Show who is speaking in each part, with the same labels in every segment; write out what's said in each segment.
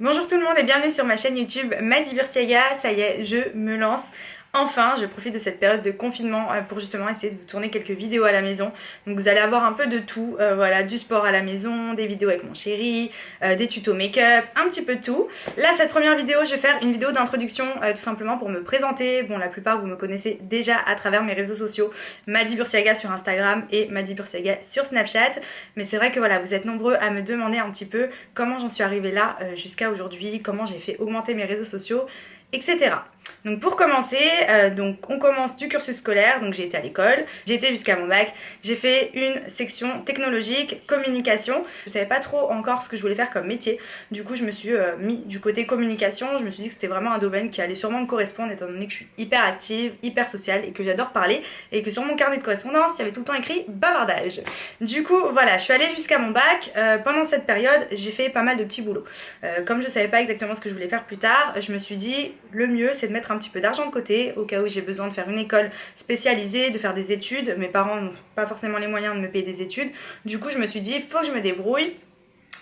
Speaker 1: Bonjour tout le monde et bienvenue sur ma chaîne YouTube Madi Bursiaga. Ça y est, je me lance. Enfin, je profite de cette période de confinement pour justement essayer de vous tourner quelques vidéos à la maison. Donc vous allez avoir un peu de tout, voilà, du sport à la maison, des vidéos avec mon chéri, des tutos make-up, un petit peu de tout. Là, cette première vidéo, je vais faire une vidéo d'introduction tout simplement pour me présenter. Bon, la plupart vous me connaissez déjà à travers mes réseaux sociaux, Madi Bursiaga sur Instagram et Madi Bursiaga sur Snapchat. Mais c'est vrai que voilà, vous êtes nombreux à me demander un petit peu comment j'en suis arrivée là jusqu'à aujourd'hui, comment j'ai fait augmenter mes réseaux sociaux, etc. Donc pour commencer, donc on commence du cursus scolaire, donc j'ai été à l'école, j'ai été jusqu'à mon bac, j'ai fait une section technologique, communication. Je savais pas trop encore ce que je voulais faire comme métier, du coup je me suis mis du côté communication, je me suis dit que c'était vraiment un domaine qui allait sûrement me correspondre étant donné que je suis hyper active, hyper sociale et que j'adore parler et que sur mon carnet de correspondance il y avait tout le temps écrit bavardage. Du coup voilà, je suis allée jusqu'à mon bac, pendant cette période j'ai fait pas mal de petits boulots. Comme je savais pas exactement ce que je voulais faire plus tard, je me suis dit le mieux c'est de mettre un petit peu d'argent de côté au cas où j'ai besoin de faire une école spécialisée, de faire des études. Mes parents n'ont pas forcément les moyens de me payer des études. Du coup, je me suis dit, faut que je me débrouille.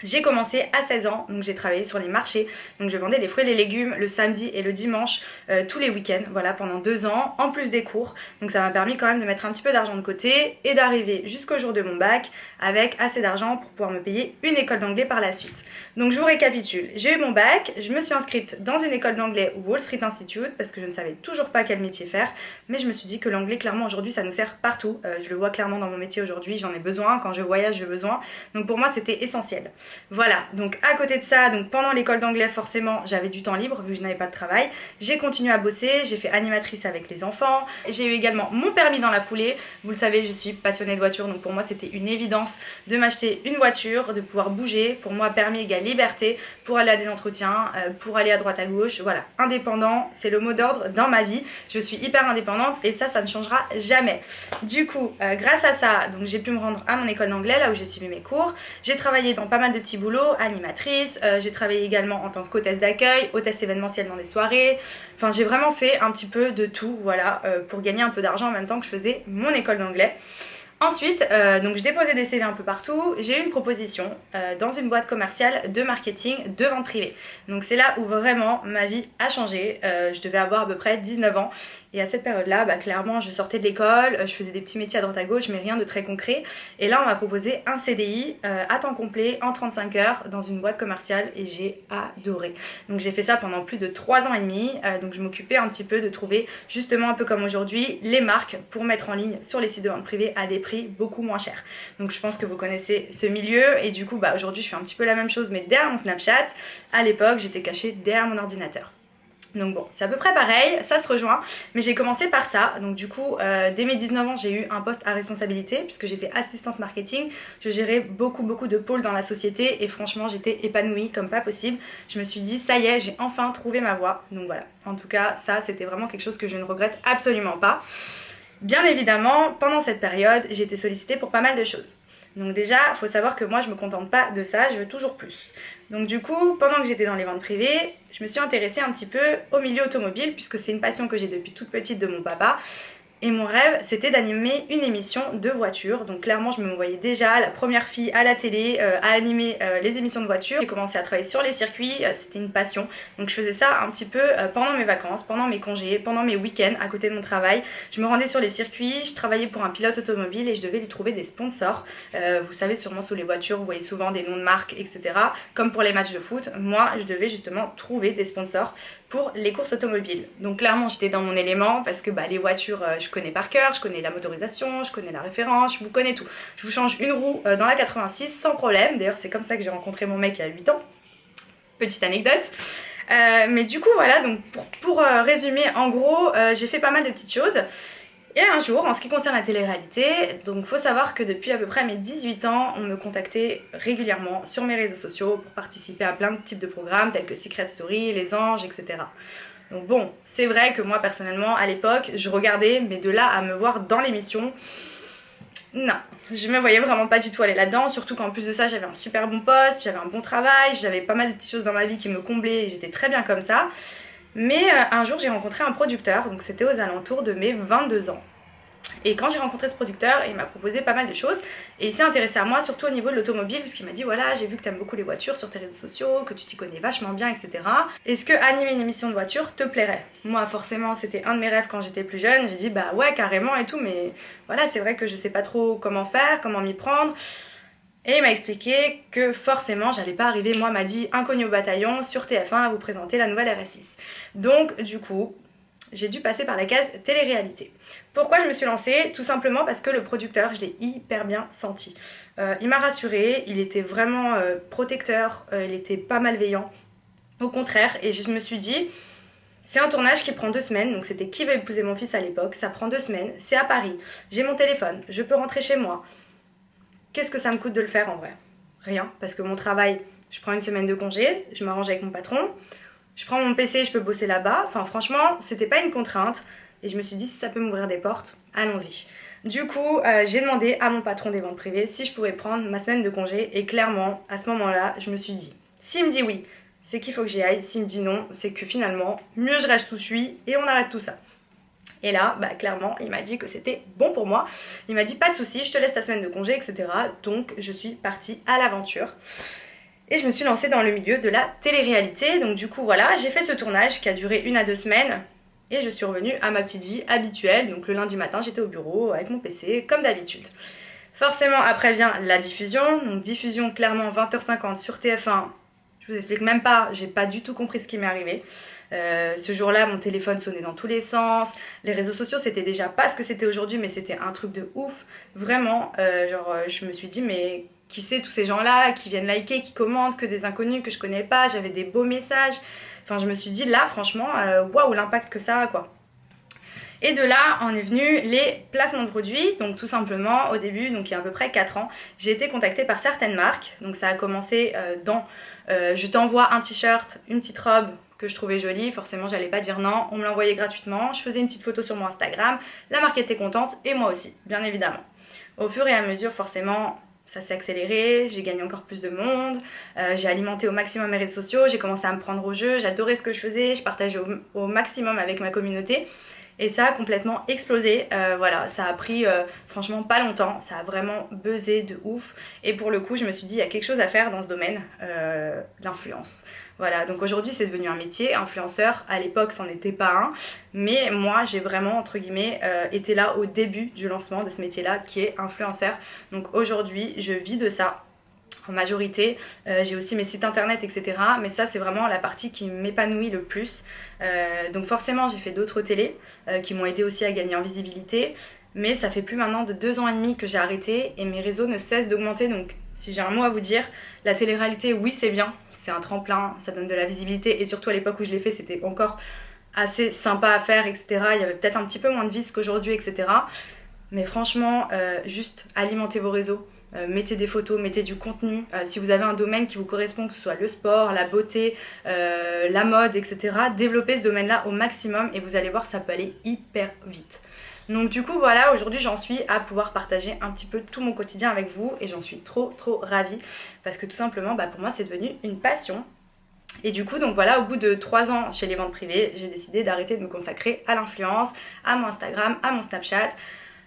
Speaker 1: J'ai commencé à 16 ans, donc j'ai travaillé sur les marchés. Donc je vendais les fruits et les légumes le samedi et le dimanche, tous les week-ends, voilà, pendant 2 ans, en plus des cours. Donc ça m'a permis quand même de mettre un petit peu d'argent de côté et d'arriver jusqu'au jour de mon bac avec assez d'argent pour pouvoir me payer une école d'anglais par la suite. Donc je vous récapitule, j'ai eu mon bac, je me suis inscrite dans une école d'anglais Wall Street Institute parce que je ne savais toujours pas quel métier faire, mais je me suis dit que l'anglais clairement aujourd'hui ça nous sert partout. Je le vois clairement dans mon métier aujourd'hui, j'en ai besoin, quand je voyage j'ai besoin, donc pour moi c'était essentiel. Voilà, donc à côté de ça, donc pendant l'école d'anglais forcément j'avais du temps libre vu que je n'avais pas de travail. J'ai continué à bosser, j'ai fait animatrice avec les enfants. J'ai eu également mon permis dans la foulée. Vous le savez, je suis passionnée de voiture, donc pour moi c'était une évidence de m'acheter une voiture, de pouvoir bouger. Pour moi, permis égale liberté pour aller à des entretiens, pour aller à droite à gauche. Voilà, indépendant, c'est le mot d'ordre dans ma vie. Je suis hyper indépendante et ça ne changera jamais. Du coup, grâce à ça, donc j'ai pu me rendre à mon école d'anglais, là où j'ai suivi mes cours. J'ai travaillé dans pas mal de petits boulots, animatrice, j'ai travaillé également en tant qu'hôtesse d'accueil, hôtesse événementielle dans des soirées. Enfin, j'ai vraiment fait un petit peu de tout, voilà, pour gagner un peu d'argent en même temps que je faisais mon école d'anglais. Ensuite, donc je déposais des CV un peu partout. J'ai eu une proposition dans une boîte commerciale de marketing de vente privée. Donc c'est là où vraiment ma vie a changé. Je devais avoir à peu près 19 ans. Et à cette période-là, clairement, je sortais de l'école, je faisais des petits métiers à droite à gauche, mais rien de très concret. Et là, on m'a proposé un CDI à temps complet, en 35 heures, dans une boîte commerciale, et j'ai adoré. Donc j'ai fait ça pendant plus de 3 ans et demi. Donc je m'occupais un petit peu de trouver, justement un peu comme aujourd'hui, les marques pour mettre en ligne sur les sites de vente privée à des prix beaucoup moins chers. Donc je pense que vous connaissez ce milieu, et du coup, aujourd'hui, je fais un petit peu la même chose, mais derrière mon Snapchat. À l'époque, j'étais cachée derrière mon ordinateur. Donc bon, c'est à peu près pareil, ça se rejoint, mais j'ai commencé par ça. Donc du coup, dès mes 19 ans, j'ai eu un poste à responsabilité puisque j'étais assistante marketing. Je gérais beaucoup de pôles dans la société et franchement, j'étais épanouie comme pas possible. Je me suis dit, ça y est, j'ai enfin trouvé ma voie. Donc voilà, en tout cas, ça, c'était vraiment quelque chose que je ne regrette absolument pas. Bien évidemment, pendant cette période, j'ai été sollicitée pour pas mal de choses. Donc déjà, il faut savoir que moi, je me contente pas de ça, je veux toujours plus. Donc du coup, pendant que j'étais dans les ventes privées, je me suis intéressée un petit peu au milieu automobile, puisque c'est une passion que j'ai depuis toute petite de mon papa. Et mon rêve, c'était d'animer une émission de voiture. Donc clairement, je me voyais déjà la première fille à la télé à animer les émissions de voiture. J'ai commencé à travailler sur les circuits, c'était une passion. Donc je faisais ça un petit peu pendant mes vacances, pendant mes congés, pendant mes week-ends à côté de mon travail. Je me rendais sur les circuits, je travaillais pour un pilote automobile et je devais lui trouver des sponsors. Vous savez sûrement sous les voitures, vous voyez souvent des noms de marques, etc. Comme pour les matchs de foot, moi je devais justement trouver des sponsors pour les courses automobiles. Donc clairement j'étais dans mon élément parce que les voitures je connais par cœur, je connais la motorisation, je connais la référence, je vous connais tout. Je vous change une roue dans la 86 sans problème. D'ailleurs c'est comme ça que j'ai rencontré mon mec il y a 8 ans. Petite anecdote. Mais du coup voilà, donc pour résumer en gros, j'ai fait pas mal de petites choses. Et un jour, en ce qui concerne la télé-réalité, donc faut savoir que depuis à peu près mes 18 ans, on me contactait régulièrement sur mes réseaux sociaux pour participer à plein de types de programmes tels que Secret Story, Les Anges, etc. Donc bon, c'est vrai que moi personnellement, à l'époque, je regardais, mais de là à me voir dans l'émission, non, je me voyais vraiment pas du tout aller là-dedans, surtout qu'en plus de ça, j'avais un super bon poste, j'avais un bon travail, j'avais pas mal de petites choses dans ma vie qui me comblaient et j'étais très bien comme ça. Mais un jour, j'ai rencontré un producteur, donc c'était aux alentours de mes 22 ans. Et quand j'ai rencontré ce producteur, il m'a proposé pas mal de choses et il s'est intéressé à moi, surtout au niveau de l'automobile, parce qu'il m'a dit voilà, j'ai vu que t'aimes beaucoup les voitures sur tes réseaux sociaux, que tu t'y connais vachement bien, etc. Est-ce que animer une émission de voiture te plairait? Moi, forcément, c'était un de mes rêves quand j'étais plus jeune. J'ai dit bah ouais, carrément et tout, mais voilà, c'est vrai que je sais pas trop comment faire, comment m'y prendre. Et il m'a expliqué que forcément, j'allais pas arriver, moi, m'a dit inconnu au bataillon sur TF1 à vous présenter la nouvelle RS6. Donc, du coup, j'ai dû passer par la case télé-réalité. Pourquoi je me suis lancée? Tout simplement parce que le producteur, je l'ai hyper bien senti. Il m'a rassurée, il était vraiment protecteur, il était pas malveillant. Au contraire, et je me suis dit, c'est un tournage qui prend 2 semaines, donc c'était Qui veut épouser mon fils à l'époque, ça prend 2 semaines, c'est à Paris, j'ai mon téléphone, je peux rentrer chez moi. Qu'est-ce que ça me coûte de le faire en vrai? Rien, parce que mon travail, je prends une semaine de congé, je m'arrange avec mon patron, je prends mon PC, je peux bosser là-bas. Enfin, franchement, c'était pas une contrainte. Et je me suis dit, si ça peut m'ouvrir des portes, allons-y. Du coup, j'ai demandé à mon patron des ventes privées si je pouvais prendre ma semaine de congé. Et clairement, à ce moment-là, je me suis dit, s'il me dit oui, c'est qu'il faut que j'y aille. S'il me dit non, c'est que finalement, mieux je reste où je suis et on arrête tout ça. Et là, bah, clairement, il m'a dit que c'était bon pour moi. Il m'a dit, pas de souci, je te laisse ta semaine de congé, etc. Donc, je suis partie à l'aventure. Et je me suis lancée dans le milieu de la télé-réalité. Donc du coup voilà, j'ai fait ce tournage qui a duré 1 à 2 semaines. Et je suis revenue à ma petite vie habituelle. Donc le lundi matin, j'étais au bureau avec mon PC, comme d'habitude. Forcément, après vient la diffusion. Donc diffusion clairement 20h50 sur TF1. Je vous explique même pas, j'ai pas du tout compris ce qui m'est arrivé. Ce jour-là, mon téléphone sonnait dans tous les sens. Les réseaux sociaux, c'était déjà pas ce que c'était aujourd'hui, mais c'était un truc de ouf. Vraiment, je me suis dit, mais qui c'est tous ces gens-là qui viennent liker, qui commentent, que des inconnus que je connais pas, j'avais des beaux messages. Enfin, je me suis dit, là, franchement, waouh, l'impact que ça a, quoi. Et de là, en est venu les placements de produits. Donc tout simplement, au début, donc il y a à peu près 4 ans, j'ai été contactée par certaines marques. Donc ça a commencé dans je t'envoie un t-shirt, une petite robe que je trouvais jolie. Forcément, j'allais pas dire non. On me l'envoyait gratuitement. Je faisais une petite photo sur mon Instagram. La marque était contente et moi aussi, bien évidemment. Au fur et à mesure, forcément, ça s'est accéléré, j'ai gagné encore plus de monde, j'ai alimenté au maximum mes réseaux sociaux, j'ai commencé à me prendre au jeu, j'adorais ce que je faisais, je partageais au maximum avec ma communauté. Et ça a complètement explosé, voilà, ça a pris franchement pas longtemps, ça a vraiment buzzé de ouf. Et pour le coup, je me suis dit, il y a quelque chose à faire dans ce domaine, l'influence. Voilà, donc aujourd'hui c'est devenu un métier, influenceur, à l'époque c'en était pas un, mais moi j'ai vraiment, entre guillemets, été là au début du lancement de ce métier-là qui est influenceur. Donc aujourd'hui je vis de ça. En majorité, j'ai aussi mes sites internet, etc. Mais ça, c'est vraiment la partie qui m'épanouit le plus. Donc forcément, j'ai fait d'autres télés qui m'ont aidé aussi à gagner en visibilité. Mais ça fait plus maintenant de 2 ans et demi que j'ai arrêté et mes réseaux ne cessent d'augmenter. Donc si j'ai un mot à vous dire, la télé-réalité, oui, c'est bien. C'est un tremplin, ça donne de la visibilité. Et surtout à l'époque où je l'ai fait, c'était encore assez sympa à faire, etc. Il y avait peut-être un petit peu moins de vis qu'aujourd'hui, etc. Mais franchement, juste alimenter vos réseaux. Mettez des photos, mettez du contenu. Si vous avez un domaine qui vous correspond, que ce soit le sport, la beauté, la mode, etc., développez ce domaine-là au maximum et vous allez voir, ça peut aller hyper vite. Donc du coup, voilà, aujourd'hui, j'en suis à pouvoir partager un petit peu tout mon quotidien avec vous et j'en suis trop ravie parce que tout simplement, pour moi, c'est devenu une passion. Et du coup, donc voilà, au bout de 3 ans chez les ventes privées, j'ai décidé d'arrêter de me consacrer à l'influence, à mon Instagram, à mon Snapchat,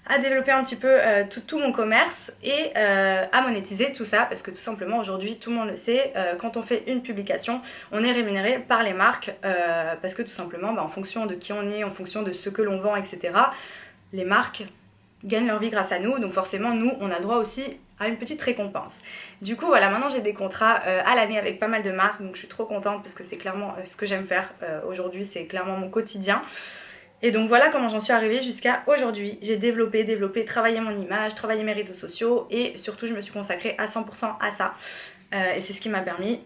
Speaker 1: à développer un petit peu tout mon commerce et à monétiser tout ça parce que tout simplement aujourd'hui tout le monde le sait, quand on fait une publication on est rémunéré par les marques parce que tout simplement en fonction de qui on est, en fonction de ce que l'on vend, etc., les marques gagnent leur vie grâce à nous, donc forcément nous on a le droit aussi à une petite récompense. Du coup voilà, maintenant j'ai des contrats à l'année avec pas mal de marques, donc je suis trop contente parce que c'est clairement ce que j'aime faire aujourd'hui, c'est clairement mon quotidien. Et donc voilà comment j'en suis arrivée jusqu'à aujourd'hui. J'ai développé, travaillé mon image, travaillé mes réseaux sociaux et surtout je me suis consacrée à 100% à ça. Et c'est ce qui m'a permis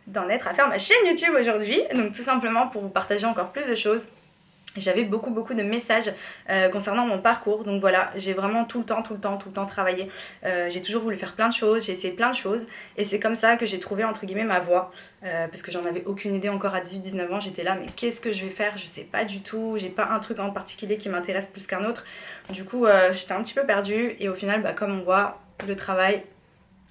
Speaker 1: d'en être à faire ma chaîne YouTube aujourd'hui. Donc tout simplement pour vous partager encore plus de choses. J'avais beaucoup de messages concernant mon parcours, donc voilà, j'ai vraiment tout le temps travaillé. J'ai toujours voulu faire plein de choses, j'ai essayé plein de choses et c'est comme ça que j'ai trouvé entre guillemets ma voie parce que j'en avais aucune idée encore à 18-19 ans, j'étais là mais qu'est-ce que je vais faire, je sais pas du tout, j'ai pas un truc en particulier qui m'intéresse plus qu'un autre. Du coup j'étais un petit peu perdue et au final comme on voit, le travail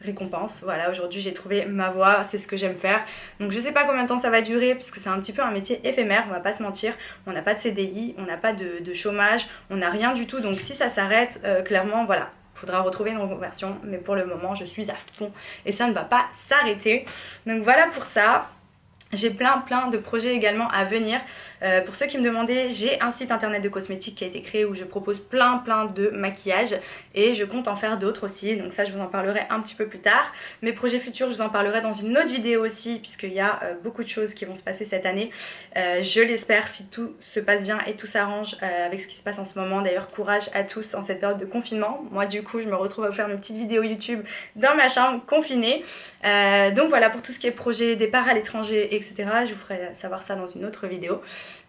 Speaker 1: récompense. Voilà, aujourd'hui j'ai trouvé ma voie, c'est ce que j'aime faire. Donc je sais pas combien de temps ça va durer, puisque c'est un petit peu un métier éphémère, on va pas se mentir. On n'a pas de CDI, on n'a pas de chômage, on n'a rien du tout. Donc si ça s'arrête, clairement, voilà, faudra retrouver une reconversion. Mais pour le moment, je suis à fond et ça ne va pas s'arrêter. Donc voilà pour ça. J'ai plein de projets également à venir. Pour ceux qui me demandaient, j'ai un site internet de cosmétiques qui a été créé où je propose plein de maquillages et je compte en faire d'autres aussi. Donc ça, je vous en parlerai un petit peu plus tard. Mes projets futurs, je vous en parlerai dans une autre vidéo aussi puisqu'il y a beaucoup de choses qui vont se passer cette année. Je l'espère si tout se passe bien et tout s'arrange avec ce qui se passe en ce moment. D'ailleurs, courage à tous en cette période de confinement. Moi, du coup, je me retrouve à vous faire mes petites vidéos YouTube dans ma chambre confinée. Donc voilà pour tout ce qui est projet, départ à l'étranger, etc. Je vous ferai savoir ça dans une autre vidéo.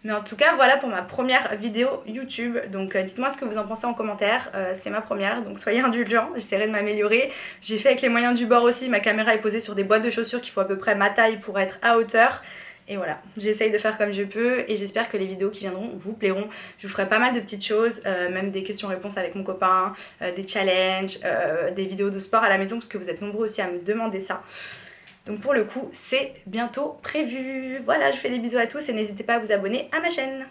Speaker 1: Mais en tout cas, voilà pour ma première vidéo YouTube. Donc dites-moi ce que vous en pensez en commentaire. C'est ma première, donc soyez indulgents. J'essaierai de m'améliorer. J'ai fait avec les moyens du bord aussi. Ma caméra est posée sur des boîtes de chaussures qui font à peu près ma taille pour être à hauteur. Et voilà, j'essaye de faire comme je peux et j'espère que les vidéos qui viendront vous plairont. Je vous ferai pas mal de petites choses, même des questions-réponses avec mon copain, des challenges, des vidéos de sport à la maison parce que vous êtes nombreux aussi à me demander ça. Donc pour le coup, c'est bientôt prévu. Voilà, je vous fais des bisous à tous et n'hésitez pas à vous abonner à ma chaîne.